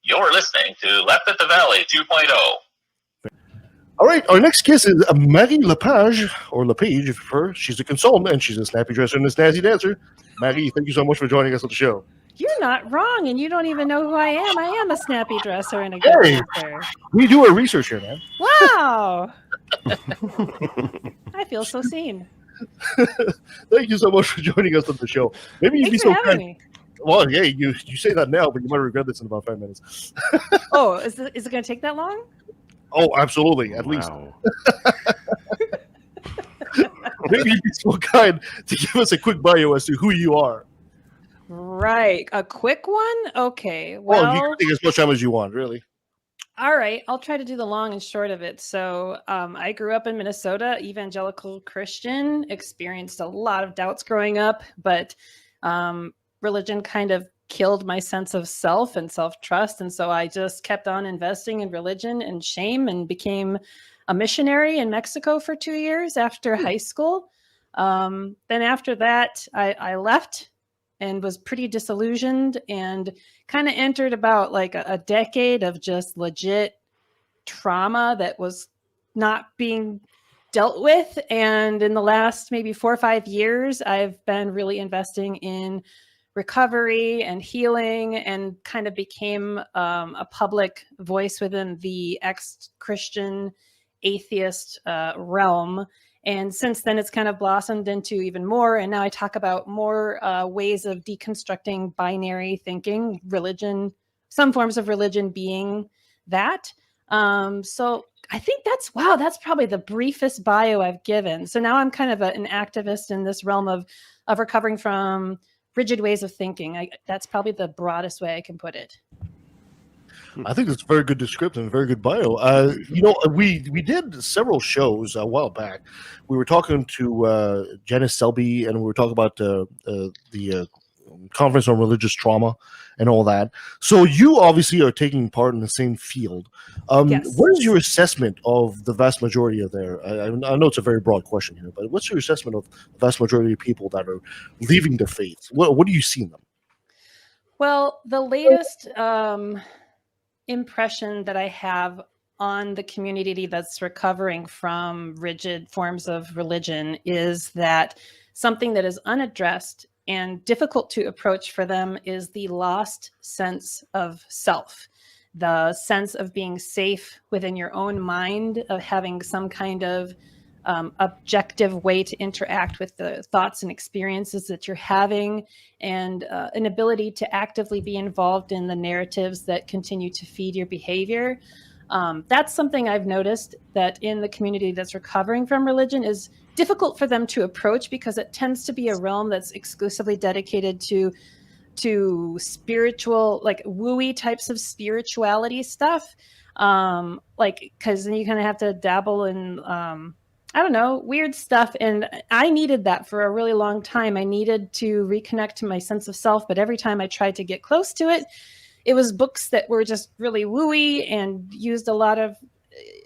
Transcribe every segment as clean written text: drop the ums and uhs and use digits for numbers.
You're listening to Left at the Valley 2.0. All right, our next guest is Marie LePage, or LePage if you prefer. She's a consultant, and she's a snappy dresser and a snazzy dancer. Marie, thank you so much for joining us on the show. You're not wrong, and you don't even know who I am. I am a snappy dresser and a good dancer. We do our research here, man. Wow! I feel so seen. Thank you so much for joining us on the show. Maybe you'd Thanks be for so having kind. me. Well, yeah, you say that now, but you might regret this in about 5 minutes. Oh, is it going to take that long? Oh, absolutely, at least. Maybe you'd be so kind to give us a quick bio as to who you are. Right. A quick one? Okay. Well, you can take as much time as you want, really. All right. I'll try to do the long and short of it. So I grew up in Minnesota, evangelical Christian, experienced a lot of doubts growing up, but religion kind of killed my sense of self and self-trust. And so I just kept on investing in religion and shame and became a missionary in Mexico for 2 years after high school. Then after that, I left and was pretty disillusioned and kind of entered about like a decade of just legit trauma that was not being dealt with. And in the last maybe 4 or 5 years, I've been really investing in recovery and healing, and kind of became a public voice within the ex-Christian atheist realm. And since then, it's kind of blossomed into even more. And now I talk about more ways of deconstructing binary thinking, religion, some forms of religion being that. So I think that's probably the briefest bio I've given. So now I'm kind of an activist in this realm of recovering from rigid ways of thinking. That's probably the broadest way I can put it. I think it's a very good description, very good bio. We did several shows a while back. We were talking to Janice Selby, and we were talking about the conference on religious trauma and all that. So you obviously are taking part in the same field. Yes. What is your assessment of the vast majority of there? I know it's a very broad question here, but what's your assessment of the vast majority of people that are leaving their faith? What do you see in them? Well, the latest impression that I have on the community that's recovering from rigid forms of religion is that something that is unaddressed and difficult to approach for them is the lost sense of self, the sense of being safe within your own mind, of having some kind of objective way to interact with the thoughts and experiences that you're having, and an ability to actively be involved in the narratives that continue to feed your behavior. That's something I've noticed that in the community that's recovering from religion is difficult for them to approach, because it tends to be a realm that's exclusively dedicated to spiritual, like wooey types of spirituality stuff. Because then you kind of have to dabble in, weird stuff. And I needed that for a really long time. I needed to reconnect to my sense of self. But every time I tried to get close to it, it was books that were just really wooey and used a lot of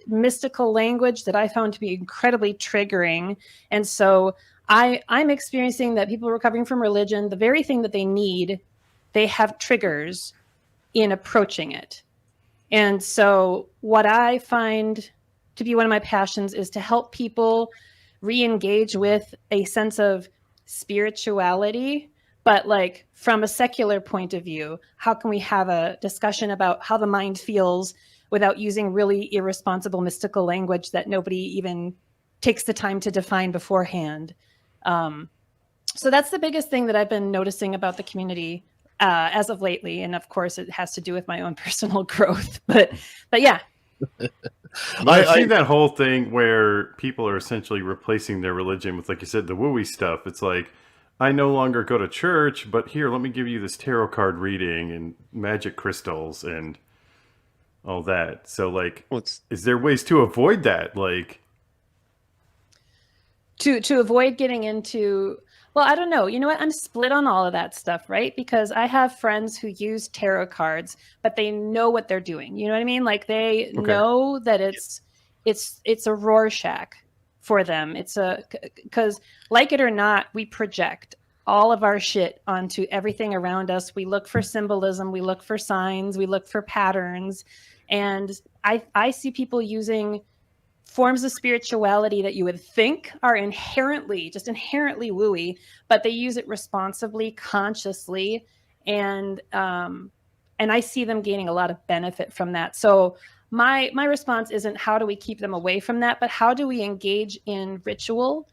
mystical language that I found to be incredibly triggering. And so I'm experiencing that people recovering from religion, the very thing that they need, they have triggers in approaching it. And so what I find to be one of my passions is to help people re-engage with a sense of spirituality, but like from a secular point of view. How can we have a discussion about how the mind feels without using really irresponsible mystical language that nobody even takes the time to define beforehand? So that's the biggest thing that I've been noticing about the community as of lately. And of course, it has to do with my own personal growth. But yeah. I see that whole thing where people are essentially replacing their religion with, like you said, the wooey stuff. It's like, I no longer go to church, but here, let me give you this tarot card reading and magic crystals and all that. So, like, is there ways to avoid that? Like, to avoid getting into, well, I don't know. You know what? I'm split on all of that stuff, right? Because I have friends who use tarot cards, but they know what they're doing. You know what I mean? Like they know that it's a Rorschach for them. It's because like it or not, we project all of our shit onto everything around us. We look for symbolism, we look for signs, we look for patterns. And I see people using forms of spirituality that you would think are inherently wooey, but they use it responsibly, consciously, and I see them gaining a lot of benefit from that. So my response isn't how do we keep them away from that, but how do we engage in ritual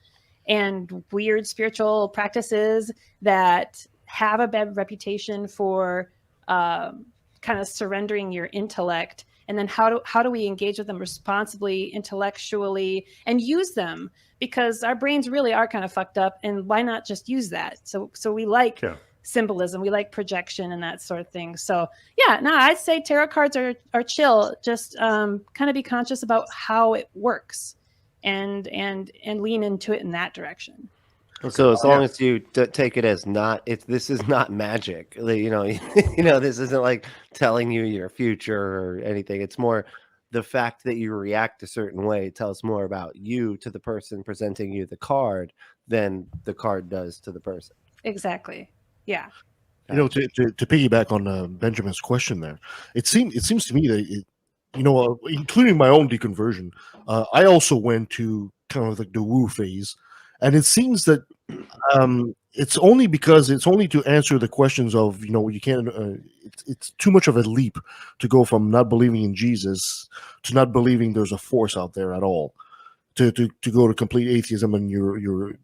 and weird spiritual practices that have a bad reputation for kind of surrendering your intellect. And then how do we engage with them responsibly, intellectually, and use them? Because our brains really are kind of fucked up, and why not just use that? So we like symbolism, we like projection and that sort of thing. So yeah, no, I'd say tarot cards are chill. Just kind of be conscious about how it works, and lean into it in that direction. Okay. So as long as you take it as this is not magic, this isn't like telling you your future or anything. It's more the fact that you react a certain way tells more about you to the person presenting you the card than the card does to the person. Exactly. Yeah. To piggyback on Benjamin's question there, it seems to me that including my own deconversion, I also went to kind of like the woo phase. And it seems that it's only to answer the questions of, you can't, it's too much of a leap to go from not believing in Jesus to not believing there's a force out there at all, to go to complete atheism and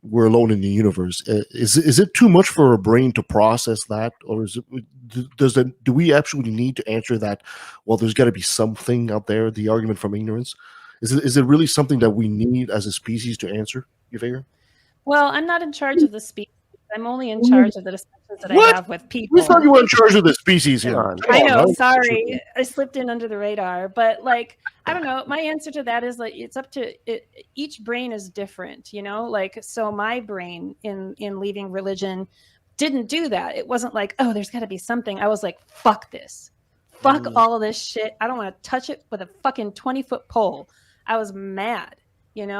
we're alone in the universe. Is it too much for a brain to process that? Or do we absolutely need to answer that? Well, there's got to be something out there, the argument from ignorance. Is it really something that we need as a species to answer, you figure? Well, I'm not in charge of the species. I'm only in charge of the discussions that I have with people. We thought you were in charge of the species here. I know. Sorry, I slipped in under the radar. But I don't know. My answer to that is it's up to it. Each brain is different, so my brain in leaving religion didn't do that. It wasn't like, oh, there's got to be something. I was like, fuck this. Fuck all of this shit. I don't want to touch it with a fucking 20-foot pole. I was mad. And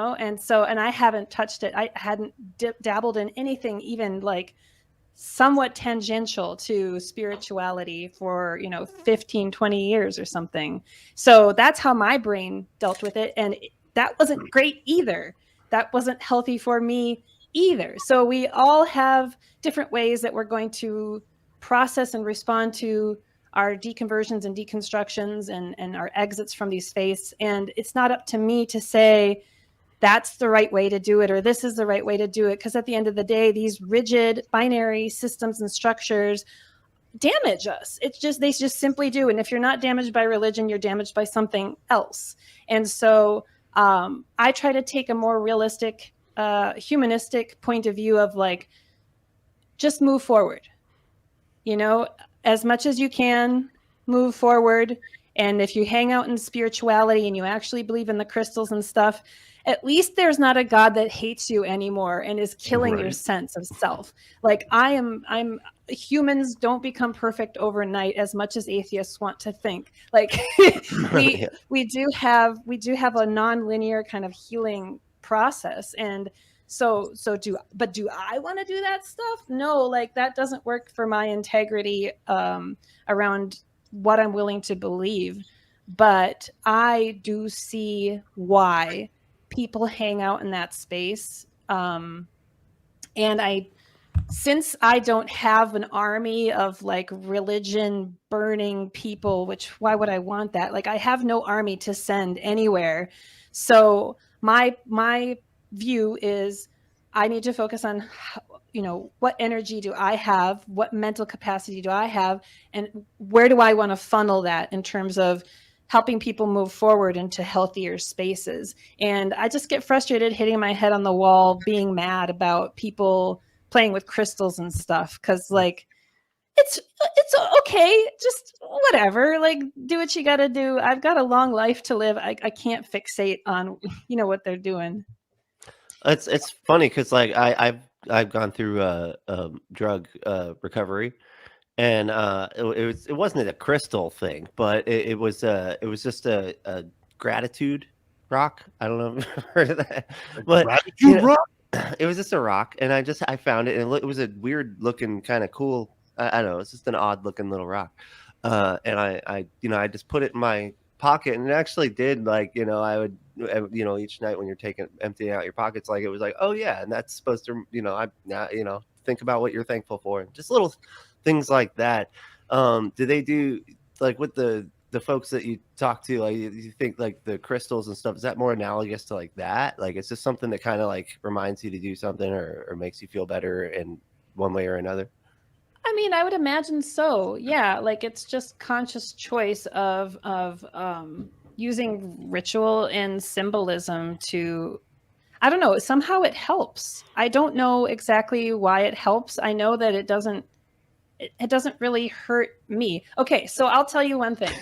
I haven't touched it. I hadn't dabbled in anything even somewhat tangential to spirituality for, 15, 20 years or something. So that's how my brain dealt with it. And that wasn't great either. That wasn't healthy for me either. So we all have different ways that we're going to process and respond to our deconversions and deconstructions and our exits from these faiths. And it's not up to me to say, that's the right way to do it, or this is the right way to do it. Because at the end of the day, these rigid binary systems and structures damage us. They just simply do. And if you're not damaged by religion, you're damaged by something else. And so I try to take a more realistic, humanistic point of view of just move forward, as much as you can, move forward. And if you hang out in spirituality and you actually believe in the crystals and stuff, at least there's not a God that hates you anymore and is killing your sense of self. Humans don't become perfect overnight as much as atheists want to think. We do have a non-linear kind of healing process. And so do I want to do that stuff? No, that doesn't work for my integrity around what I'm willing to believe. But I do see why people hang out in that space. And since I don't have an army of religion burning people, which why would I want that? I have no army to send anywhere. So my view is I need to focus on what energy do I have? What mental capacity do I have? And where do I want to funnel that in terms of helping people move forward into healthier spaces? And I just get frustrated hitting my head on the wall, being mad about people playing with crystals and stuff. Cause it's okay. Just whatever, do what you got to do. I've got a long life to live. I can't fixate on, what they're doing. It's funny. Cause I've gone through drug recovery. And it wasn't a crystal thing, but it was just a gratitude rock. I don't know if you've heard of that. But gratitude rock? it was just a rock, and I found it, and it was a weird looking, kind of cool. I don't know, it's just an odd looking little rock, and I just put it in my pocket, and it actually did, like, I would, each night when you're emptying out your pockets, like, it was like, oh yeah, and that's supposed to, think about what you're thankful for, just little things like that. Do they do, like, with the folks that you talk to, like, you think like the crystals and stuff, is that more analogous to like that? Like, it's just something that kind of like reminds you to do something, or makes you feel better in one way or another? I mean, I would imagine so. Yeah, like it's just conscious choice of using ritual and symbolism to, I don't know, somehow it helps. I don't know exactly why it helps. I know that it doesn't really hurt me. Okay, so I'll tell you one thing.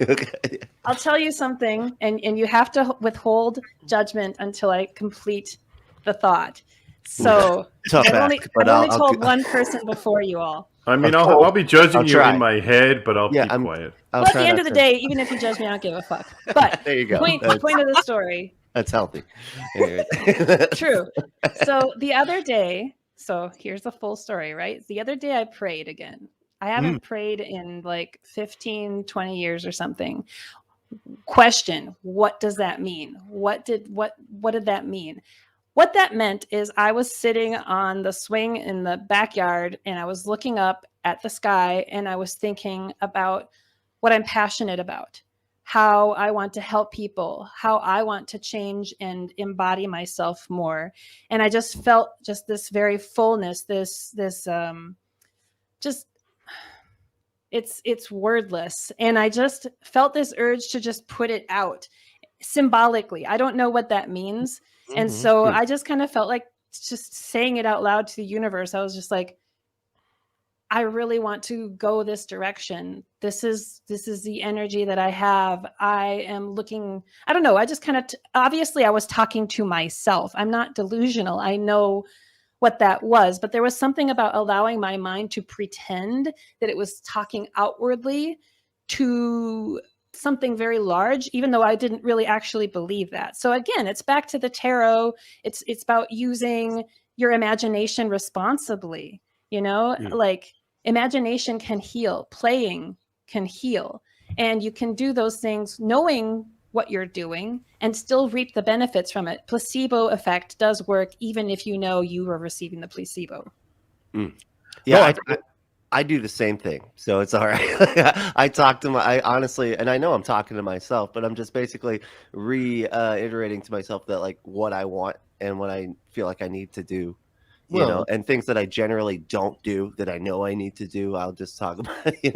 Okay. I'll tell you something, and you have to withhold judgment until I complete the thought. So I've only told one person before you all. I mean, I'll be judging you try. in my head, but I'll keep quiet. Well, at the end of the day, even if you judge me, I don't give a fuck. But there you go. Point of the story. That's healthy. True. So the other day, so here's the full story, right? The other day I prayed again. I haven't prayed in like 15, 20 years or something. Question, what does that mean? What did that mean? What that meant is I was sitting on the swing in the backyard, and I was looking up at the sky, and I was thinking about what I'm passionate about, how I want to help people, how I want to change and embody myself more. And I just felt just this very fullness, it's wordless. And I just felt this urge to just put it out symbolically. I don't know what that means. And so I just kind of felt like just saying it out loud to the universe. I was just like, I really want to go this direction. This is the energy that I have. I am looking, I don't know. I just kind of, obviously I was talking to myself. I'm not delusional. I know what that was, but there was something about allowing my mind to pretend that it was talking outwardly to something very large, even though I didn't really actually believe that. So again, it's back to the tarot. It's about using your imagination responsibly, like imagination can heal, playing can heal, and you can do those things knowing what you're doing and still reap the benefits from it. Placebo effect does work even if you know you are receiving the placebo. Yeah, I do the same thing, so it's all right. I honestly, and I know I'm talking to myself, but I'm just basically reiterating to myself that, like, what I want and what I feel like I need to do, and things that I generally don't do that I know I need to do. I'll just talk about, be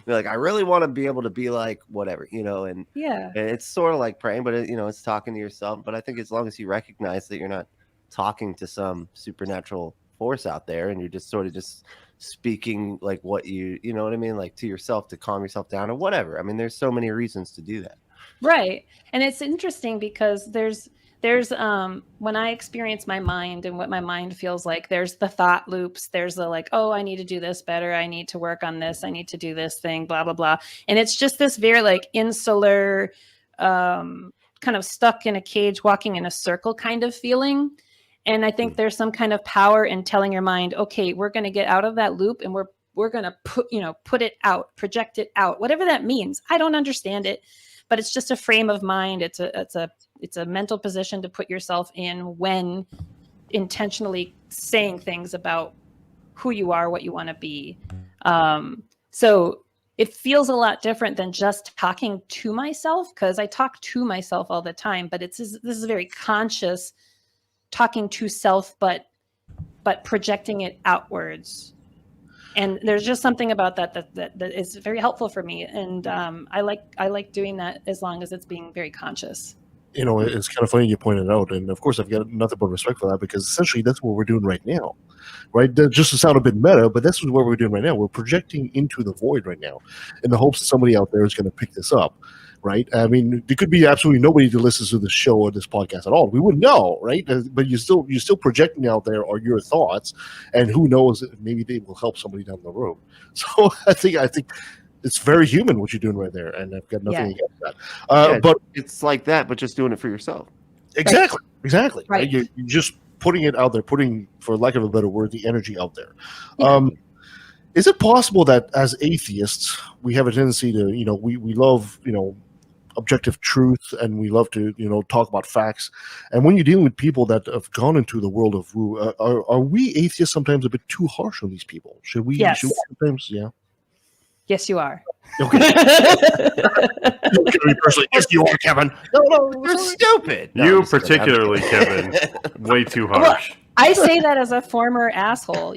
like, I really want to be able to be like whatever, and it's sort of like praying, but it's talking to yourself. But I think as long as you recognize that you're not talking to some supernatural force out there, and you're just sort of just speaking like what you know what I mean, like to yourself to calm yourself down or whatever. I mean, there's so many reasons to do that. Right. And it's interesting because there's when I experience my mind and what my mind feels like, there's the thought loops. There's the like, oh, I need to do this better. I need to work on this. I need to do this thing, blah, blah, blah. And it's just this very like insular, kind of stuck in a cage, walking in a circle kind of feeling. And I think there's some kind of power in telling your mind, okay, we're going to get out of that loop, and we're going to put it out, project it out, whatever that means. I don't understand it, but it's just a frame of mind. It's a mental position to put yourself in when intentionally saying things about who you are, what you want to be. So it feels a lot different than just talking to myself, because I talk to myself all the time, but this is a very conscious talking to self, but projecting it outwards. And there's just something about that is very helpful for me. And I like doing that as long as it's being very conscious. It's kind of funny you pointed out, and of course I've got nothing but respect for that, because essentially that's what we're doing right now, right? Just to sound a bit meta, but that's what we're doing right now. We're projecting into the void right now in the hopes that somebody out there is going to pick this up, right? I mean, there could be absolutely nobody that listens to this show or this podcast at all. We wouldn't know, right? But you're still projecting out there are your thoughts, and who knows, maybe they will help somebody down the road. So I think it's very human what you're doing right there, and I've got nothing against that. But it's like that, but just doing it for yourself. Exactly. Right. You're just putting it out there, putting, for lack of a better word, the energy out there. Yeah. Is it possible that as atheists, we have a tendency to, we love, objective truth, and we love to, talk about facts. And when you're dealing with people that have gone into the world of woo, are we atheists sometimes a bit too harsh on these people? Should we? Yes. Should we sometimes? Yeah. Yes, you are. Okay. Personally, yes, you are, Kevin. No, You're stupid. No, You I'm just kidding. particularly, Kevin, way too harsh. I say that as a former asshole,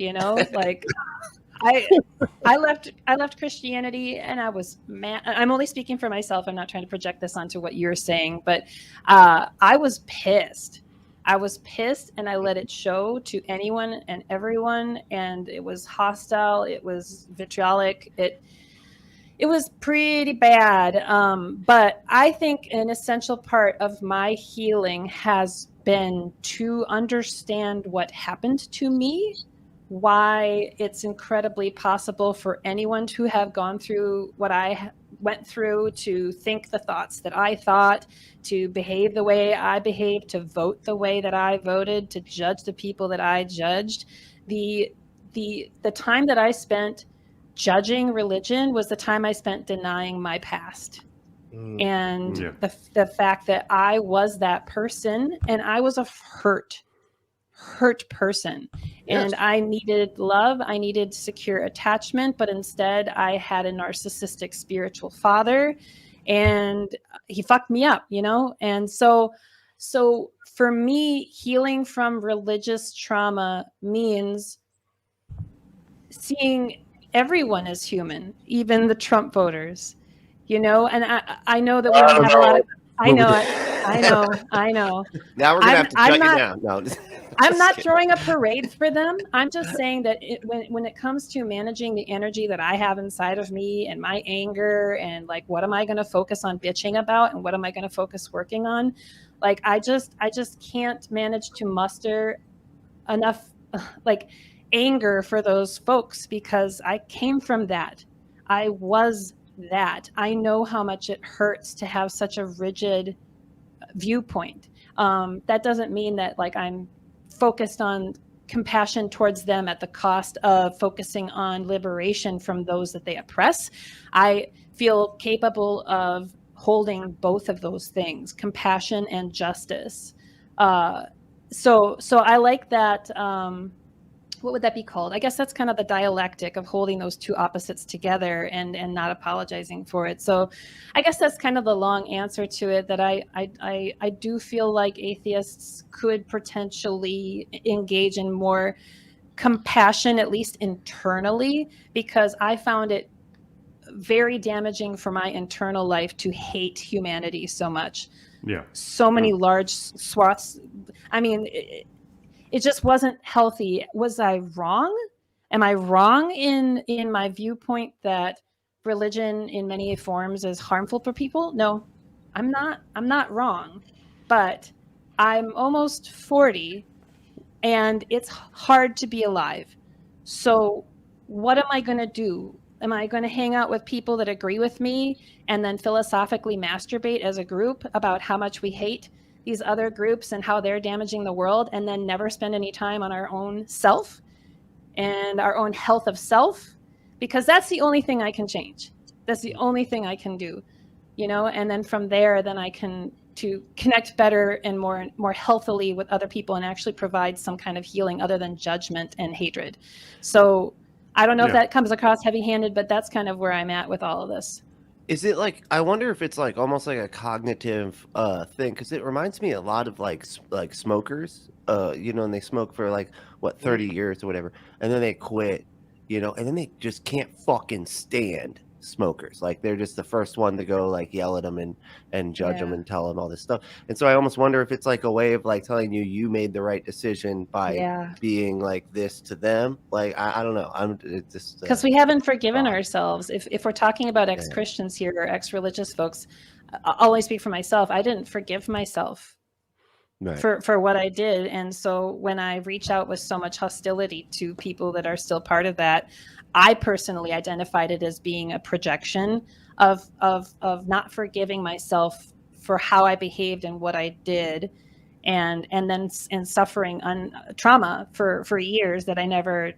like I left Christianity, and I was mad. I'm only speaking for myself. I'm not trying to project this onto what you're saying, but I was pissed. And I let it show to anyone and everyone, and it was hostile. It was vitriolic. It was pretty bad. But I think an essential part of my healing has been to understand what happened to me, why it's incredibly possible for anyone to have gone through what I went through, to think the thoughts that I thought, to behave the way I behaved, to vote the way that I voted, to judge the people that I judged. The time that I spent judging religion was the time I spent denying my past. And the fact that I was that person, and I was a hurt person. Yes. And I needed love. I needed secure attachment, but instead I had a narcissistic spiritual father, and he fucked me up, And so for me, healing from religious trauma means seeing everyone as human, even the Trump voters, and I know that we don't have a lot of, I know. Now we're gonna have to shut you down. No, I'm not throwing a parade for them. I'm just saying that when it comes to managing the energy that I have inside of me, and my anger, and like, what am I going to focus on bitching about, and what am I going to focus working on? Like, I just can't manage to muster enough like anger for those folks, because I came from that. I was that. I know how much it hurts to have such a rigid viewpoint. That doesn't mean that like I'm focused on compassion towards them at the cost of focusing on liberation from those that they oppress. I feel capable of holding both of those things, compassion and justice. So I like that. What would that be called? I guess that's kind of the dialectic of holding those two opposites together and not apologizing for it. So I guess that's kind of the long answer to it, that I do feel like atheists could potentially engage in more compassion, at least internally, because I found it very damaging for my internal life to hate humanity so much. Yeah. So many large swaths. I mean, it just wasn't healthy. Was I wrong? Am I wrong in my viewpoint that religion in many forms is harmful for people? No, I'm not wrong. But I'm almost 40, and it's hard to be alive. So what am I going to do? Am I going to hang out with people that agree with me and then philosophically masturbate as a group about how much we hate these other groups and how they're damaging the world, and then never spend any time on our own self and our own health of self? Because that's the only thing I can change. That's the only thing I can do, and then from there, then I can to connect better and more healthily with other people, and actually provide some kind of healing other than judgment and hatred. So I don't know if that comes across heavy-handed, but that's kind of where I'm at with all of this. Is it like, I wonder if it's like almost like a cognitive thing, because it reminds me a lot of like smokers, and they smoke for like 30 years or whatever, and then they quit, and then they just can't fucking stand smokers. Like, they're just the first one to go like yell at them and judge them and tell them all this stuff. And so I almost wonder if it's like a way of like telling you made the right decision by being like this to them. Like, I don't know. I'm just because we haven't forgiven ourselves. If we're talking about ex-Christians here, or ex-religious folks, I'll only speak for myself. I didn't forgive myself for what I did. And so when I reach out with so much hostility to people that are still part of that, I personally identified it as being a projection of not forgiving myself for how I behaved and what I did. and then suffering trauma for years that I never.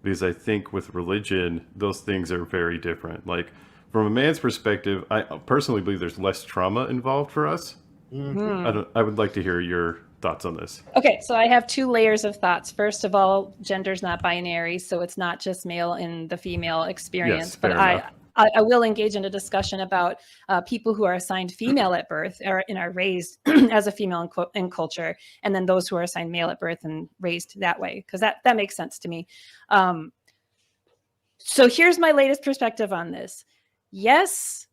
Because I think with religion, those things are very different. Like from a man's perspective, I personally believe there's less trauma involved for us. I would like to hear your thoughts on this. Okay, so I have two layers of thoughts. First of all, gender's not binary, so it's not just male in the female experience. Yes, but fair enough. I will engage in a discussion about people who are assigned female at birth and are raised as a female in culture, and then those who are assigned male at birth and raised that way, because that makes sense to me. So here's my latest perspective on this. Yes,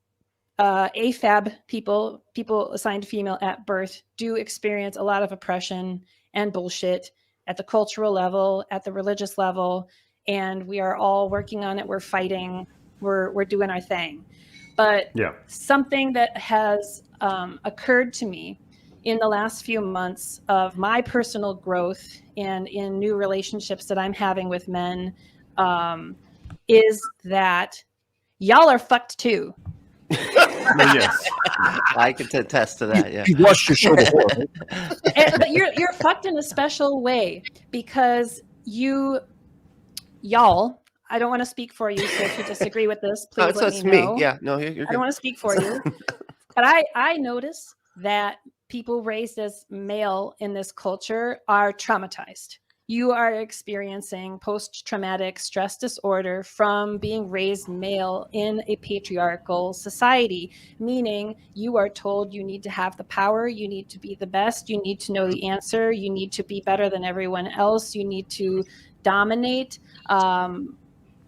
AFAB people assigned female at birth do experience a lot of oppression and bullshit at the cultural level, at the religious level, and we are all working on it. We're fighting. We're doing our thing. But something that has occurred to me in the last few months of my personal growth and in new relationships that I'm having with men is that y'all are fucked too. Yes, I can attest to that. Yeah, you watched your show before, right? But you're fucked in a special way because y'all. I don't want to speak for you, so if you disagree with this, please let me know. Me. Yeah, no, you're I don't want to speak for you, but I notice that people raised as male in this culture are traumatized. You are experiencing post-traumatic stress disorder from being raised male in a patriarchal society, meaning you are told you need to have the power, you need to be the best, you need to know the answer, you need to be better than everyone else, you need to dominate.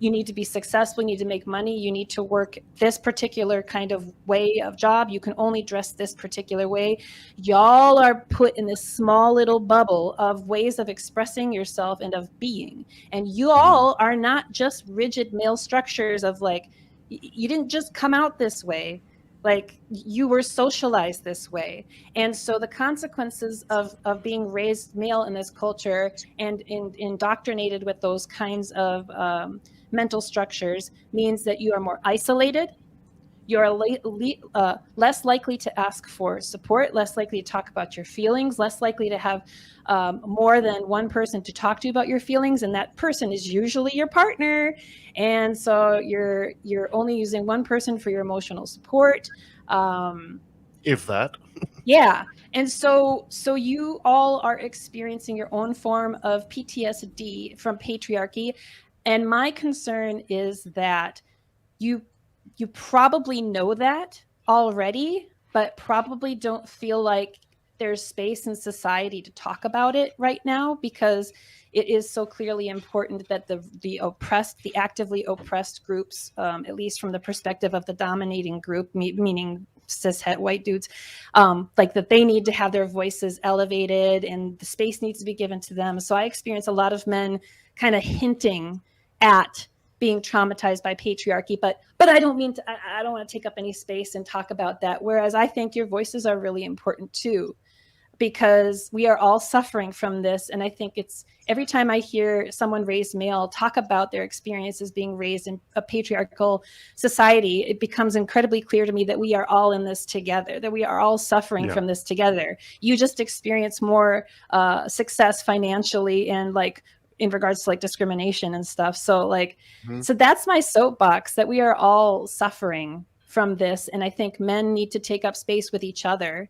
You need to be successful, you need to make money, you need to work this particular kind of way of job, you can only dress this particular way. Y'all are put in this small little bubble of ways of expressing yourself and of being. And you all are not just rigid male structures of like, you didn't just come out this way. Like you were socialized this way. And so the consequences of being raised male in this culture and indoctrinated with those kinds of mental structures means that you are more isolated. You're less likely to ask for support, less likely to talk about your feelings, less likely to have more than one person to talk to about your feelings, and that person is usually your partner. And so you're only using one person for your emotional support. If that. Yeah. And so you all are experiencing your own form of PTSD from patriarchy. And my concern is that you probably know that already, but probably don't feel like there's space in society to talk about it right now, because it is so clearly important that the actively oppressed groups, at least from the perspective of the dominating group, meaning cishet white dudes, like that they need to have their voices elevated and the space needs to be given to them. So I experience a lot of men kind of hinting at being traumatized by patriarchy, but I don't mean to, I don't want to take up any space and talk about that. Whereas I think your voices are really important too, because we are all suffering from this. And I think it's every time I hear someone raised male talk about their experiences being raised in a patriarchal society, it becomes incredibly clear to me that we are all in this together, that we are all suffering from this together. You just experience more success financially and like in regards to like discrimination and stuff. So like, so that's my soapbox, that we are all suffering from this. And I think men need to take up space with each other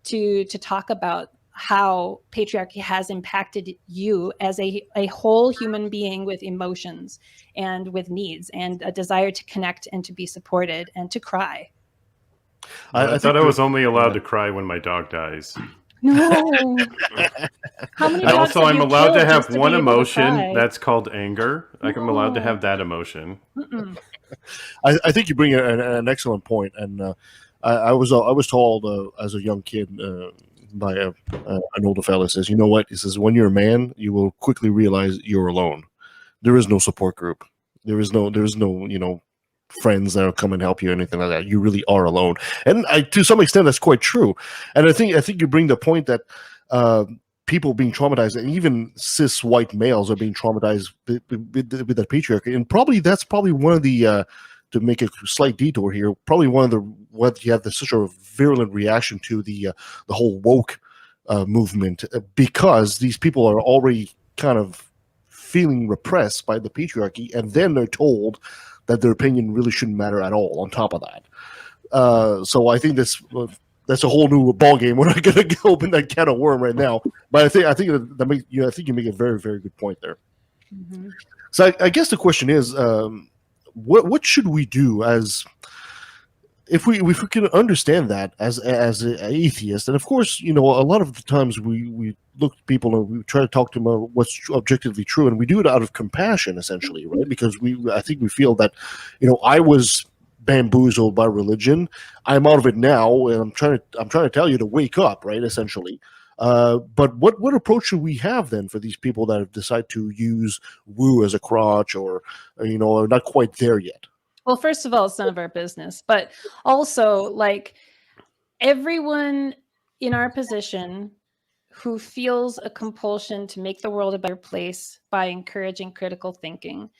to talk about how patriarchy has impacted you as a whole human being with emotions and with needs and a desire to connect and to be supported and to cry. I thought I was only allowed to cry when my dog dies. No. How many dogs also, have I'm you allowed to killed have just to one be able to emotion. cry? That's called anger. Like I'm allowed to have that emotion. I think you bring an excellent point, and I was told as a young kid by an older fella, says, you know what? He says, when you're a man, you will quickly realize you're alone. There is no support group. There is no friends that will come and help you, anything like that. You really are alone. And to some extent, that's quite true. And I think you bring the point that people being traumatized, and even cis white males are being traumatized with that patriarchy. And that's probably one of the to make a slight detour here, probably one of the what you have such a virulent reaction to the whole woke movement because these people are already kind of feeling repressed by the patriarchy, and then they're told that their opinion really shouldn't matter at all on top of that. So I think that's a whole new ballgame. We're not going to open that can of worm right now, but I think you make a very, very good point there. Mm-hmm. So I guess the question is, what should we do as if we can understand that as an atheist? And of course, a lot of the times we look at people and we try to talk to them about what's objectively true, and we do it out of compassion, essentially, right? Because I think we feel that, I was bamboozled by religion. I'm out of it now, and I'm trying to tell you to wake up, right? Essentially. But what approach should we have then for these people that have decided to use woo as a crotch, or are not quite there yet? Well, first of all, it's none of our business, but also, like, everyone in our position who feels a compulsion to make the world a better place by encouraging critical thinking,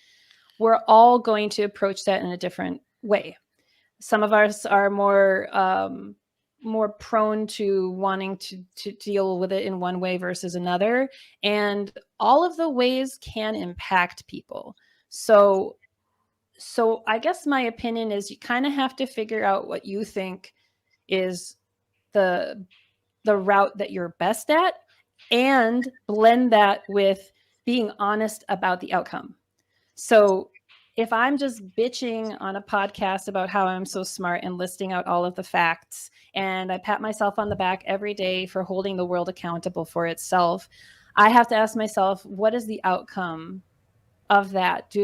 we're all going to approach that in a different way. Some of us are more prone to wanting to deal with it in one way versus another, and all of the ways can impact people. So I guess my opinion is you kind of have to figure out what you think is the route that you're best at, and blend that with being honest about the outcome. So if I'm just bitching on a podcast about how I'm so smart and listing out all of the facts, and I pat myself on the back every day for holding the world accountable for itself, I have to ask myself, what is the outcome of that?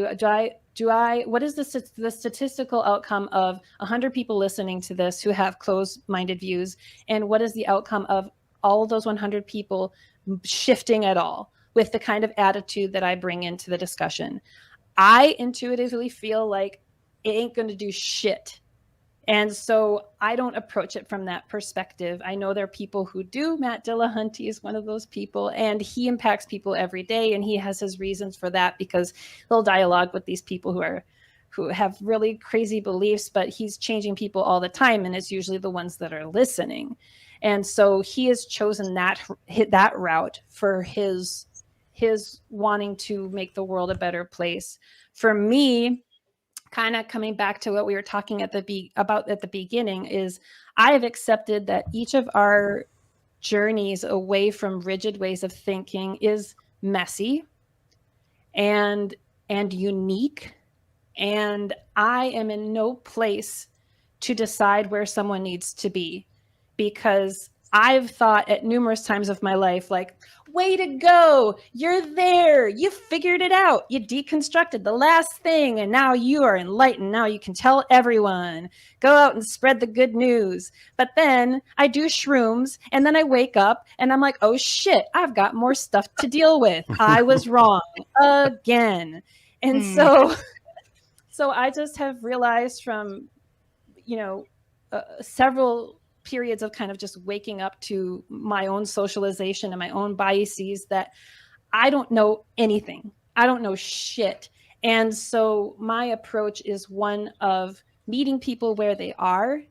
What is the statistical outcome of 100 people listening to this who have closed-minded views? And what is the outcome of all of those 100 people shifting at all with the kind of attitude that I bring into the discussion? I intuitively feel like it ain't going to do shit. And so I don't approach it from that perspective. I know there are people who do. Matt Dillahunty is one of those people, and he impacts people every day, and he has his reasons for that because he'll dialogue with these people who have really crazy beliefs, but he's changing people all the time, and it's usually the ones that are listening. And so he has chosen that route for his wanting to make the world a better place. For me, kind of coming back to what we were talking at the beginning, is I have accepted that each of our journeys away from rigid ways of thinking is messy and unique, and I am in no place to decide where someone needs to be, because I've thought at numerous times of my life, like, way to go, you're there, you figured it out, you deconstructed the last thing, and now you are enlightened, now you can tell everyone, go out and spread the good news. But then I do shrooms, and then I wake up and I'm like, oh shit, I've got more stuff to deal with. I was wrong again. And so I just have realized from several periods of kind of just waking up to my own socialization and my own biases that I don't know anything. I don't know shit. And so my approach is one of meeting people where they are,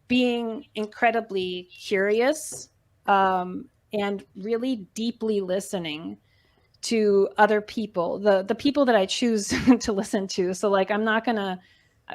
being incredibly curious, and really deeply listening to other people, the people that I choose to listen to. So like,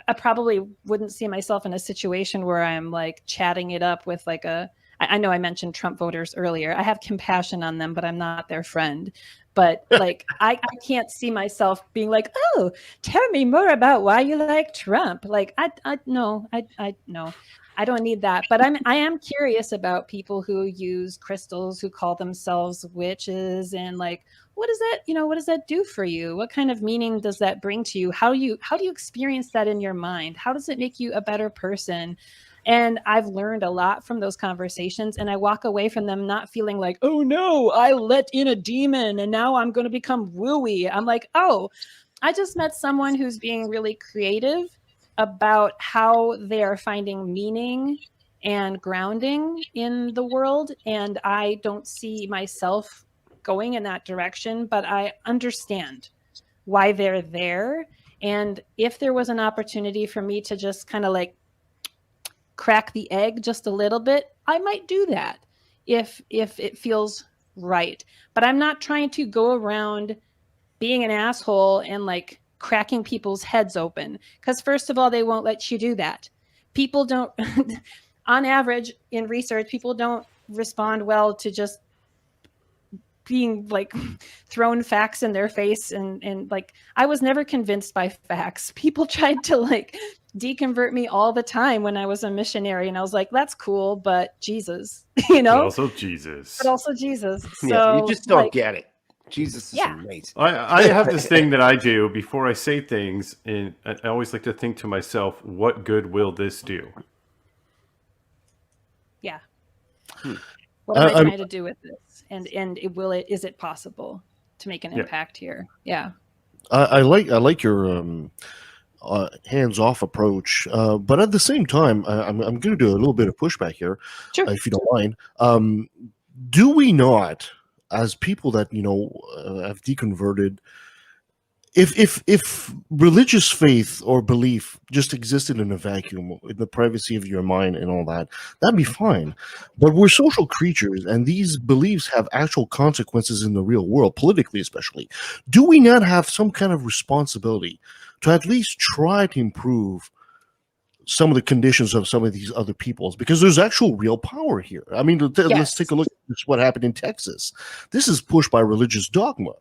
I probably wouldn't see myself in a situation where I'm like chatting it up with like I know I mentioned Trump voters earlier. I have compassion on them, but I'm not their friend. But like, I can't see myself being like, oh, tell me more about why you like Trump. Like, no, I don't need that. But I am curious about people who use crystals, who call themselves witches, and like, what does that do for you? What kind of meaning does that bring to you? How do you experience that in your mind? How does it make you a better person? And I've learned a lot from those conversations, and I walk away from them not feeling like, oh no, I let in a demon and now I'm going to become wooey. I'm like, oh, I just met someone who's being really creative about how they are finding meaning and grounding in the world. And I don't see myself going in that direction, but I understand why they're there. And if there was an opportunity for me to just kind of like crack the egg just a little bit, I might do that. if it feels right. But I'm not trying to go around being an asshole and like cracking people's heads open, because first of all, they won't let you do that. People don't on average in research, people don't respond well to just being like thrown facts in their face, and like I was never convinced by facts. People tried to like deconvert me all the time when I was a missionary, and I was like, that's cool, but Jesus, you know, But also Jesus. but also Jesus. So Yeah, you just don't like, get it. Jesus is Yeah. amazing. I have this thing that I do before I say things, and I always like to think to myself, what good will this do? yeah. What am I I'm- trying to do with this? And is it possible to make an Yeah. impact here? Yeah. I like your hands-off approach, but at the same time, I'm going to do a little bit of pushback here, Sure. if you don't mind. Do we not, as people that have deconverted, if religious faith or belief just existed in a vacuum, in the privacy of your mind and all that, that'd be fine. But we're social creatures, and these beliefs have actual consequences in the real world, politically especially. Do we not have some kind of responsibility to at least try to improve some of the conditions of some of these other peoples? Because there's actual real power here. I mean, let's Yes. take a look at what happened in Texas. This is pushed by religious dogma.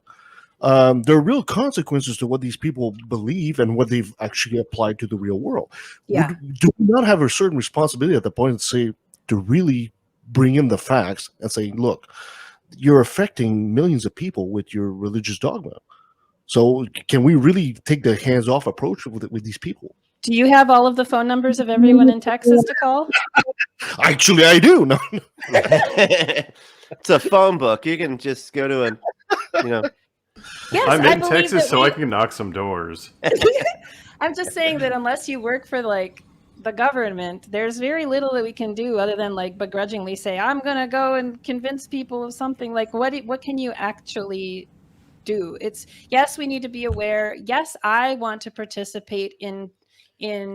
There are real consequences to what these people believe and what they've actually applied to the real world. Yeah. Do we not have a certain responsibility at the point to really bring in the facts and say, look, you're affecting millions of people with your religious dogma. So can we really take the hands-off approach with these people? Do you have all of the phone numbers of everyone in Texas to call? Actually, I do. No. It's a phone book. You can just go to Yes, I'm I in believe Texas, that so I can knock some doors. I'm just saying that unless you work for like the government, there's very little that we can do other than like begrudgingly say, I'm going to go and convince people of something. Like what can you actually do? It's yes, we need to be aware. Yes, I want to participate in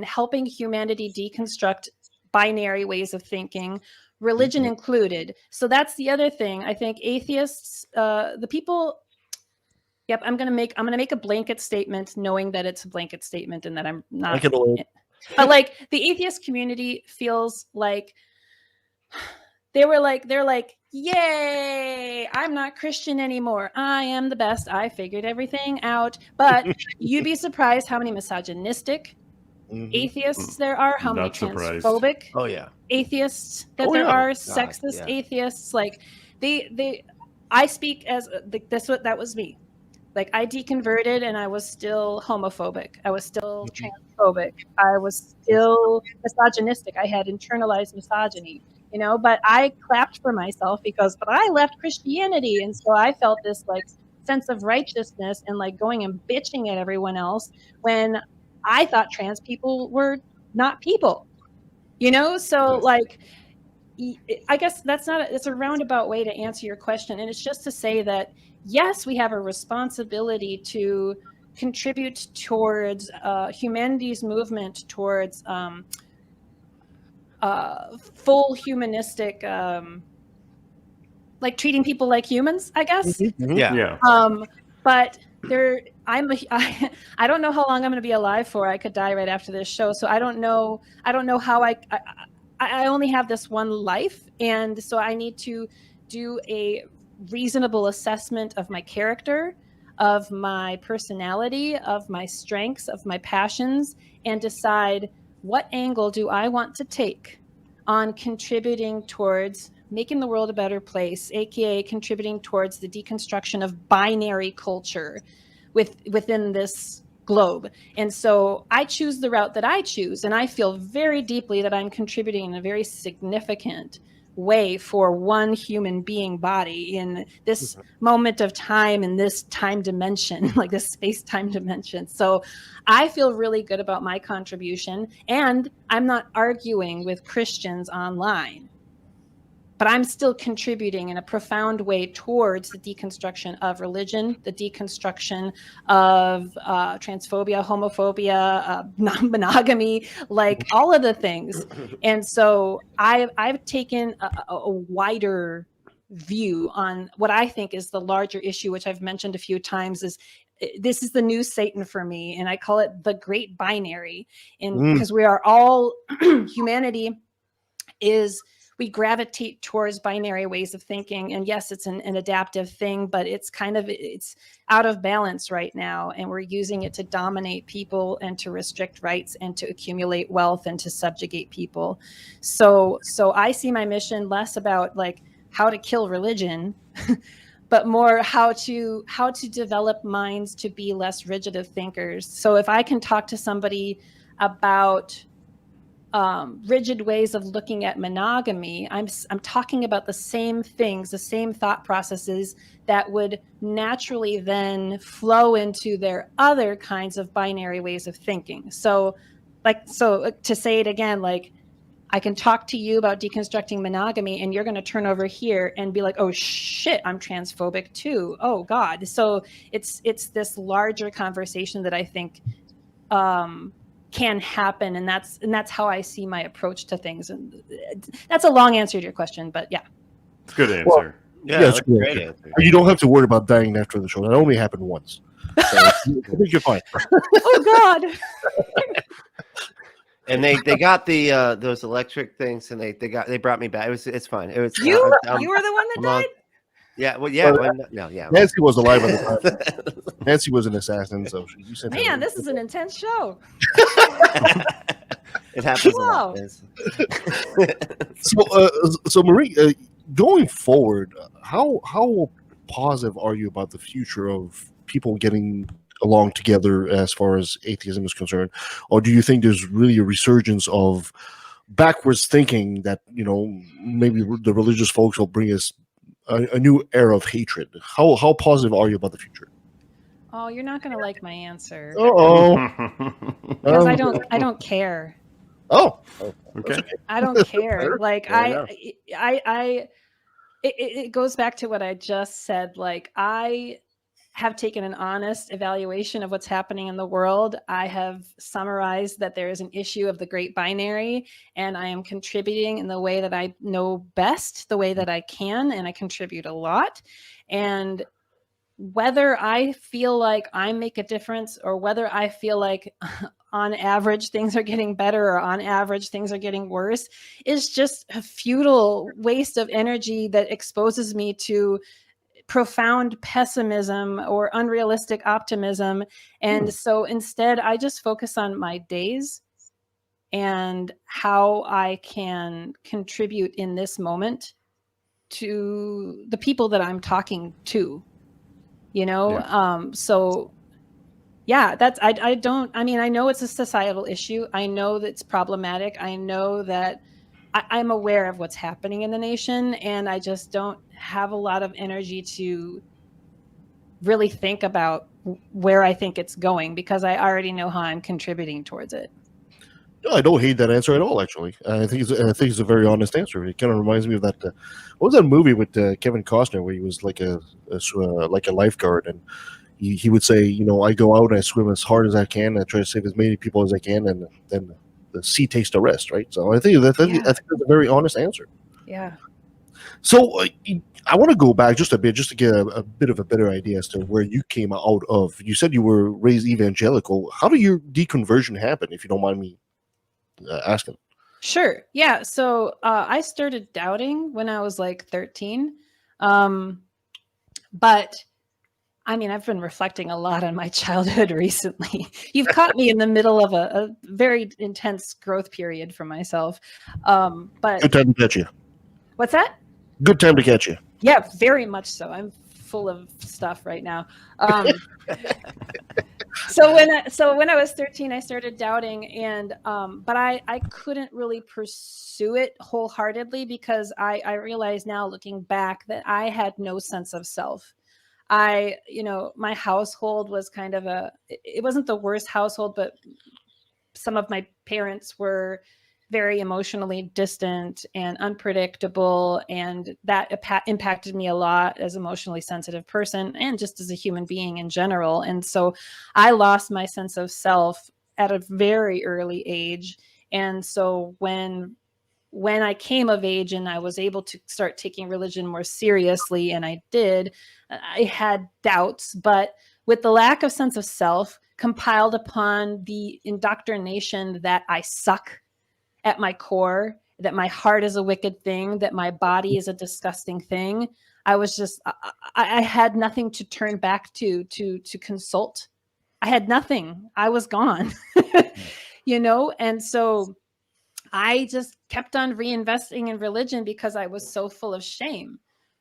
helping humanity deconstruct binary ways of thinking, religion included. So that's the other thing. I think atheists, the people. Yep, I'm gonna make a blanket statement, knowing that it's a blanket statement and that I'm not. But like the atheist community feels like they're like, yay! I'm not Christian anymore. I am the best. I figured everything out. But you'd be surprised how many misogynistic atheists there are, how many Not surprised. transphobic oh yeah. atheists that there are, sexist yeah. atheists. Like I speak as that was me. Like I deconverted and I was still homophobic. I was still transphobic. I was still misogynistic. I had internalized misogyny, but I clapped for myself but I left Christianity. And so I felt this like sense of righteousness and like going and bitching at everyone else when I thought trans people were not people, So like, I guess it's a roundabout way to answer your question. And it's just to say that, yes, we have a responsibility to contribute towards humanity's movement towards full humanistic, like treating people like humans, I guess. Yeah. But I don't know how long I'm going to be alive for. I could die right after this show. So I don't know how I only have this one life. And so I need to do a reasonable assessment of my character, of my personality, of my strengths, of my passions, and decide what angle do I want to take on contributing towards making the world a better place, aka contributing towards the deconstruction of binary culture within this globe. And so I choose the route that I choose, and I feel very deeply that I'm contributing in a very significant way for one human being body in this moment of time, in this time dimension, like this space-time dimension. So I feel really good about my contribution, and I'm not arguing with Christians online. but I'm still contributing in a profound way towards the deconstruction of religion, the deconstruction of transphobia, homophobia, non-monogamy, like all of the things. And so I've taken a wider view on what I think is the larger issue, which I've mentioned a few times, is this is the new Satan for me. And I call it the great binary. And because we are all, humanity is, we gravitate towards binary ways of thinking. And yes, it's an adaptive thing, but it's out of balance right now. And we're using it to dominate people and to restrict rights and to accumulate wealth and to subjugate people. So I see my mission less about like how to kill religion, but more how to develop minds to be less rigid of thinkers. So if I can talk to somebody about rigid ways of looking at monogamy, I'm talking about the same things, the same thought processes that would naturally then flow into their other kinds of binary ways of thinking. So to say it again, like, I can talk to you about deconstructing monogamy and you're going to turn over here and be like, oh shit, I'm transphobic too. Oh God. So it's this larger conversation that I think can happen. And that's how I see my approach to things. And that's a long answer to your question, but yeah. It's a good answer. Well, Yeah, it's that's a great answer. You don't have to worry about dying after the show. That only happened once. So I think you're fine. Oh God. And they got the those electric things, and they brought me back. It's fine. It was You were the one that died? Yeah, well, yeah, yeah. Nancy was alive at the time. Nancy was an assassin, so you said, Man, this is an intense show. It happens a lot. So Marie, going forward, how positive are you about the future of people getting along together as far as atheism is concerned, or do you think there's really a resurgence of backwards thinking that maybe the religious folks will bring us a new era of hatred? How positive are you about the future? Oh, you're not going to like my answer. Because I don't care. Oh, okay. I don't care. Like it goes back to what I just said. Like, I have taken an honest evaluation of what's happening in the world. I have summarized that there is an issue of the great binary, and I am contributing in the way that I know best, the way that I can, and I contribute a lot. And whether I feel like I make a difference, or whether I feel like on average things are getting better, or on average things are getting worse, is just a futile waste of energy that exposes me to profound pessimism or unrealistic optimism. And so instead, I just focus on my days and how I can contribute in this moment to the people that I'm talking to, so yeah, I know it's a societal issue. I know that it's problematic. I know that I'm aware of what's happening in the nation, and I just don't have a lot of energy to really think about where I think it's going, because I already know how I'm contributing towards it. No, I don't hate that answer at all. Actually, I think it's a very honest answer. It kind of reminds me of that. What was that movie with Kevin Costner where he was like a lifeguard, and he would say, I go out and I swim as hard as I can, and I try to save as many people as I can, and then the sea takes the rest, right? So I think that's a very honest answer. Yeah. So I want to go back just a bit, just to get a bit of a better idea as to where you came out of. You said you were raised evangelical. How did your deconversion happen, if you don't mind me asking? Sure. Yeah. So I started doubting when I was like 13. But I mean, I've been reflecting a lot on my childhood recently. You've caught me in the middle of a very intense growth period for myself. But good time to catch you. What's that? Good time to catch you. Yeah, very much so. I'm full of stuff right now. So when I was 13, I started doubting, and but I couldn't really pursue it wholeheartedly, because I realize now, looking back, that I had no sense of self. My household was kind of it wasn't the worst household, but some of my parents were very emotionally distant and unpredictable. And that impacted me a lot as an emotionally sensitive person and just as a human being in general. And so I lost my sense of self at a very early age. And so when I came of age and I was able to start taking religion more seriously, and I did, I had doubts, but with the lack of sense of self compiled upon the indoctrination that I suck at my core, that my heart is a wicked thing, that my body is a disgusting thing, I was just, I had nothing to turn back to consult. I had nothing. I was gone, and so I just kept on reinvesting in religion because I was so full of shame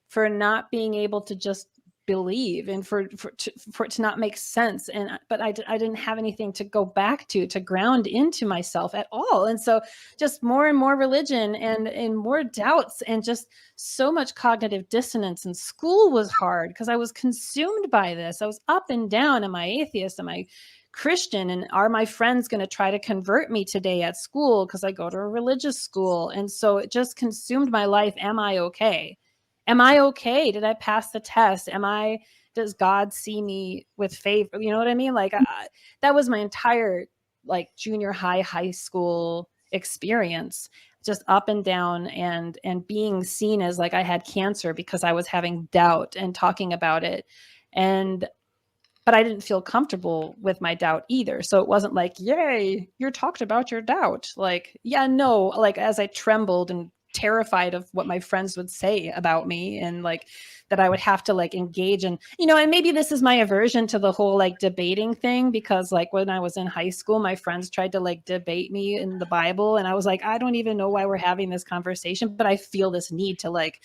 for not being able to just believe and for it to not make sense. But I didn't have anything to go back to ground into myself at all. And so just more and more religion and more doubts and just so much cognitive dissonance. And school was hard because I was consumed by this. I was up and down. Am I atheist? Am I Christian? And are my friends going to try to convert me today at school because I go to a religious school? And so it just consumed my life. Am I okay? Am I okay? Did I pass the test? Does God see me with favor? You know what I mean? Like that was my entire junior high school experience, just up and down and being seen as like I had cancer because I was having doubt and talking about it. But I didn't feel comfortable with my doubt either. So it wasn't like, yay, you talked about your doubt. Like, yeah, no, like as I trembled and terrified of what my friends would say about me and like that I would have to like engage in, and maybe this is my aversion to the whole like debating thing, because like when I was in high school, my friends tried to like debate me in the Bible. And I was like, I don't even know why we're having this conversation, but I feel this need to like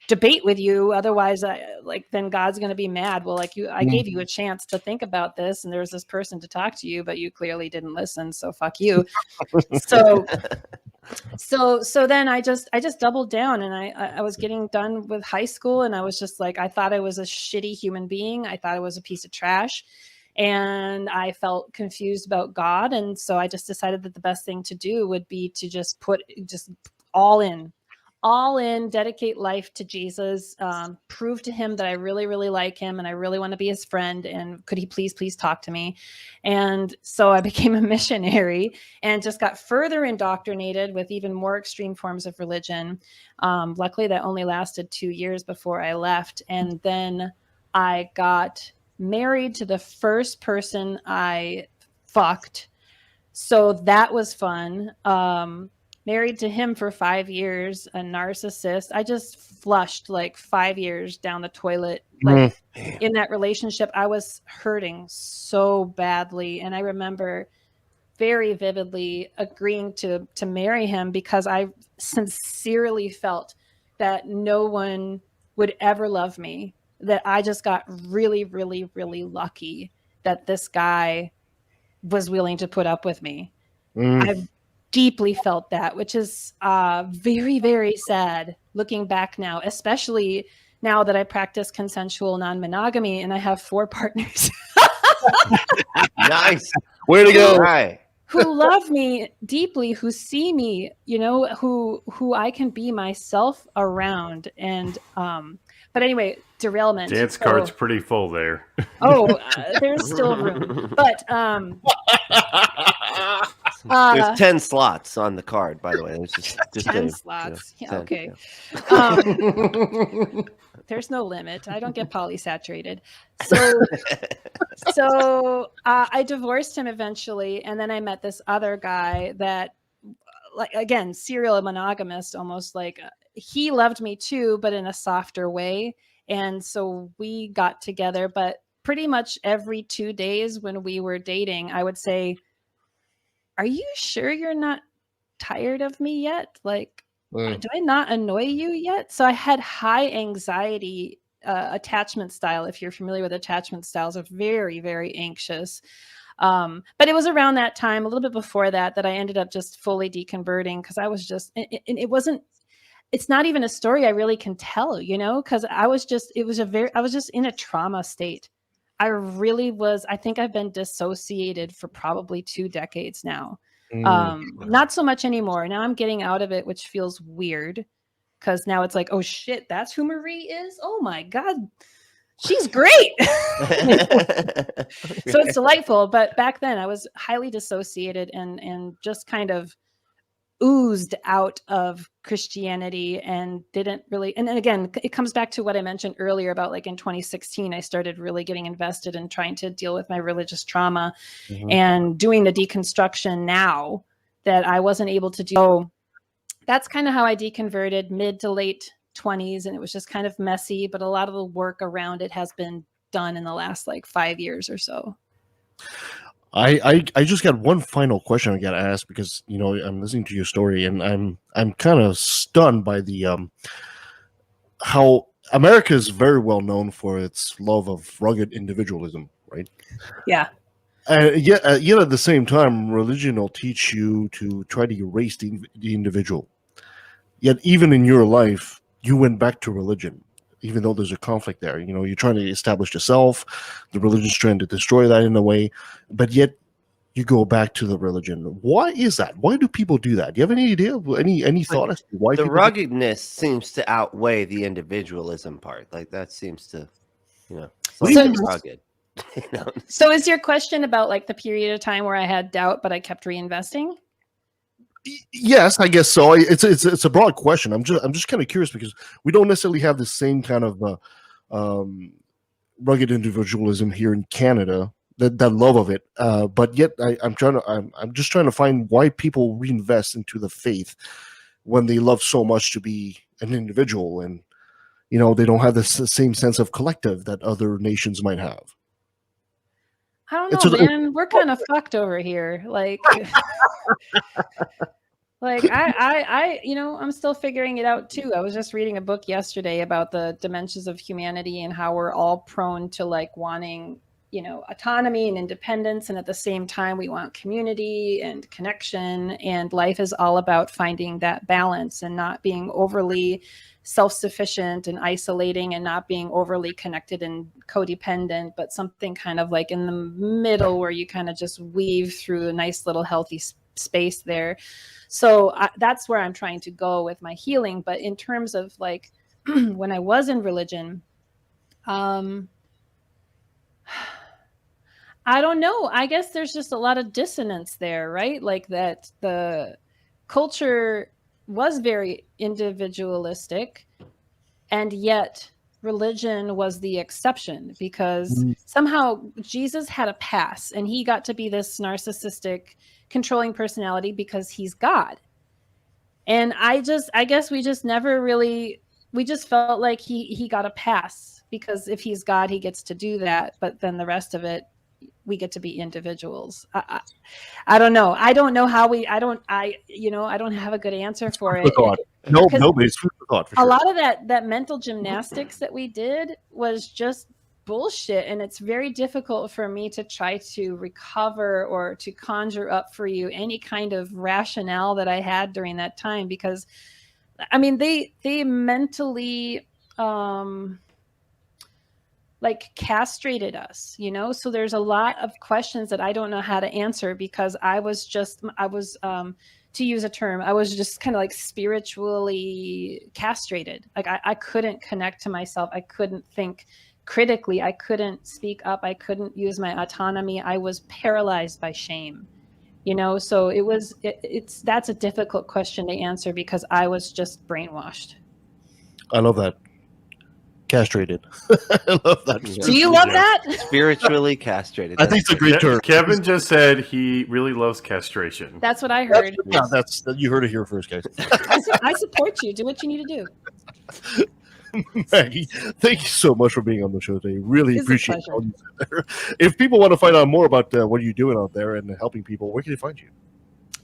debate with you, otherwise then God's going to be mad. Well, I gave you a chance to think about this and there's this person to talk to you, but you clearly didn't listen, so fuck you. So then I just doubled down, and I was getting done with high school, and I was just like, I thought I was a shitty human being. I thought I was a piece of trash, and I felt confused about God. And so I just decided that the best thing to do would be to just put all in, dedicate life to Jesus, prove to him that I really, really like him and I really want to be his friend. And could he please talk to me? And so I became a missionary and just got further indoctrinated with even more extreme forms of religion. Luckily, that only lasted 2 years before I left. And then I got married to the first person I fucked. So that was fun. Married to him for 5 years, a narcissist. I just flushed like 5 years down the toilet. Like in that relationship, I was hurting so badly. And I remember very vividly agreeing to marry him because I sincerely felt that no one would ever love me, that I just got really, really, really lucky that this guy was willing to put up with me. I've deeply felt that, which is very, very sad looking back now, especially now that I practice consensual non-monogamy and I have 4 partners. Nice. Way to go. Right. Who love me deeply, who see me, who I can be myself around. And but anyway, derailment. Dance card's pretty full there. There's still room, but there's 10 slots on the card, by the way. It's just 10 slots. Yeah, 10, okay. yeah. There's no limit. I don't get polysaturated. So I divorced him eventually, and then I met this other guy that, like, again, serial monogamist, almost like he loved me too, but in a softer way. And so we got together, but pretty much every 2 days when we were dating, I would say, are you sure you're not tired of me yet? Like, do I not annoy you yet? So I had high anxiety attachment style. If you're familiar with attachment styles, are very, very anxious. But it was around that time, a little bit before that, that I ended up just fully deconverting, because I was just, it's not even a story I really can tell, because I was just in a trauma state. I really was. I think I've been dissociated for probably 2 decades now. Not so much anymore. Now I'm getting out of it, which feels weird because now it's like, oh shit, that's who Marie is. Oh my God, she's great. So it's delightful. But back then I was highly dissociated and just kind of oozed out of Christianity and didn't really, and then again, it comes back to what I mentioned earlier about like in 2016, I started really getting invested in trying to deal with my religious trauma and doing the deconstruction now that I wasn't able to do. So that's kind of how I deconverted mid to late 20s. And it was just kind of messy, but a lot of the work around it has been done in the last like 5 years or so. I just got one final question I got to ask because I'm listening to your story and I'm kind of stunned by the how America is very well known for its love of rugged individualism, right? Yeah. Yet at the same time, religion will teach you to try to erase the individual. Yet even in your life, you went back to religion, even though there's a conflict there. You're trying to establish yourself. The religion's trying to destroy that in a way, but yet you go back to the religion. Why is that? Why do people do that? Do you have any idea? Any thought as to why the people ruggedness seems to outweigh the individualism part? Like that seems to, What do you mean? rugged. So is your question about like the period of time where I had doubt, but I kept reinvesting? Yes, I guess so. It's a broad question. I'm just kind of curious because we don't necessarily have the same kind of rugged individualism here in Canada. That love of it, but yet I'm just trying to find why people reinvest into the faith when they love so much to be an individual, and they don't have the same sense of collective that other nations might have. I don't know, man. We're kind of fucked over here. Like, I'm still figuring it out too. I was just reading a book yesterday about the dimensions of humanity and how we're all prone to like wanting, autonomy and independence. And at the same time, we want community and connection. And life is all about finding that balance and not being overly self-sufficient and isolating and not being overly connected and codependent, but something kind of like in the middle where you kind of just weave through a nice little healthy space there. So that's where I'm trying to go with my healing. But in terms of like when I was in religion, I don't know. I guess there's just a lot of dissonance there, right? Like that the culture was very individualistic, and yet religion was the exception because somehow Jesus had a pass and he got to be this narcissistic, controlling personality because he's God. And I guess we just never really, we just felt like he got a pass because if he's God, he gets to do that. But then the rest of it, we get to be individuals. I don't know. I don't know how I don't have a good answer for it. Nobody's food for thought. For sure. A lot of that mental gymnastics that we did was just bullshit. And it's very difficult for me to try to recover or to conjure up for you any kind of rationale that I had during that time, because I mean, they mentally, like castrated us, so there's a lot of questions that I don't know how to answer because I was to use a term, I was just kind of like spiritually castrated. Like I couldn't connect to myself. I couldn't think critically. I couldn't speak up. I couldn't use my autonomy. I was paralyzed by shame, so that's a difficult question to answer because I was just brainwashed. I love that. Castrated. I love that. Do you love that? Spiritually castrated. I think it's a great term. Kevin just said he really loves castration. That's what I heard. That's you heard it here first, guys. I support you. Do what you need to do. Maggie, thank you so much for being on the show today. Really It's appreciate it. If people want to find out more about what you're doing out there and helping people, where can they find you?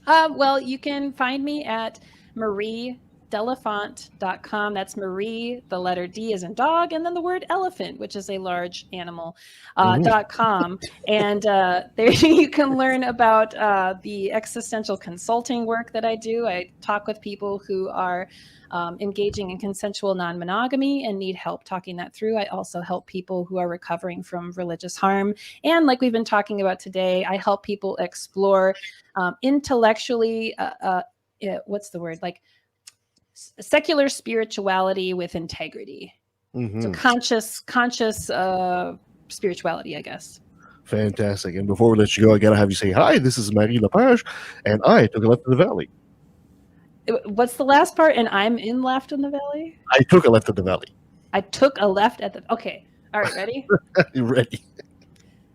Well, you can find me at Marie delafont.com. That's Marie, the letter D as in dog, and then the word elephant, which is a large animal, .com. And there you can learn about the existential consulting work that I do. I talk with people who are engaging in consensual non-monogamy and need help talking that through. I also help people who are recovering from religious harm. And like we've been talking about today, I help people explore intellectually, what's the word? Like secular spirituality with integrity. So conscious spirituality, I guess. Fantastic. And before we let you go, I got to have you say, hi, this is Marie LePage, and I took a left in the valley. What's the last part? And I'm in left in the valley? I took a left in the valley. I took a left at the... Okay. All right, ready? You ready?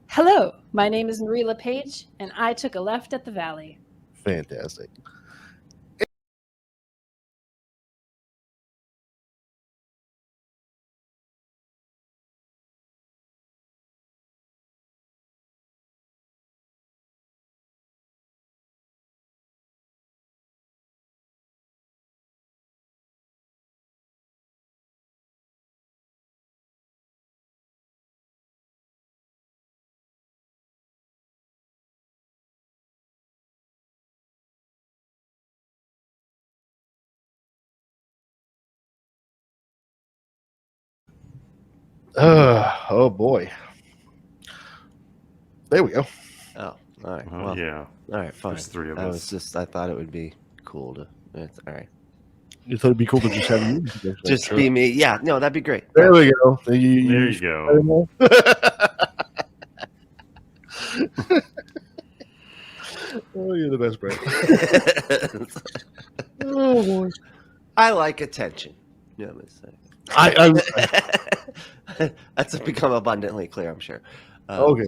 Hello, my name is Marie LePage, and I took a left at the valley. Fantastic. Oh boy. There we go. Oh, all right. Well, yeah. All right, fine. There's three of us. I thought it would be cool to. It's all right. You thought it'd be cool to just have you. Just be me. Yeah, no, that'd be great. There we go. There you go. Oh, you're the best, Brett. Oh boy. I like attention. You know what I'm saying? I That's become abundantly clear, I'm sure. okay.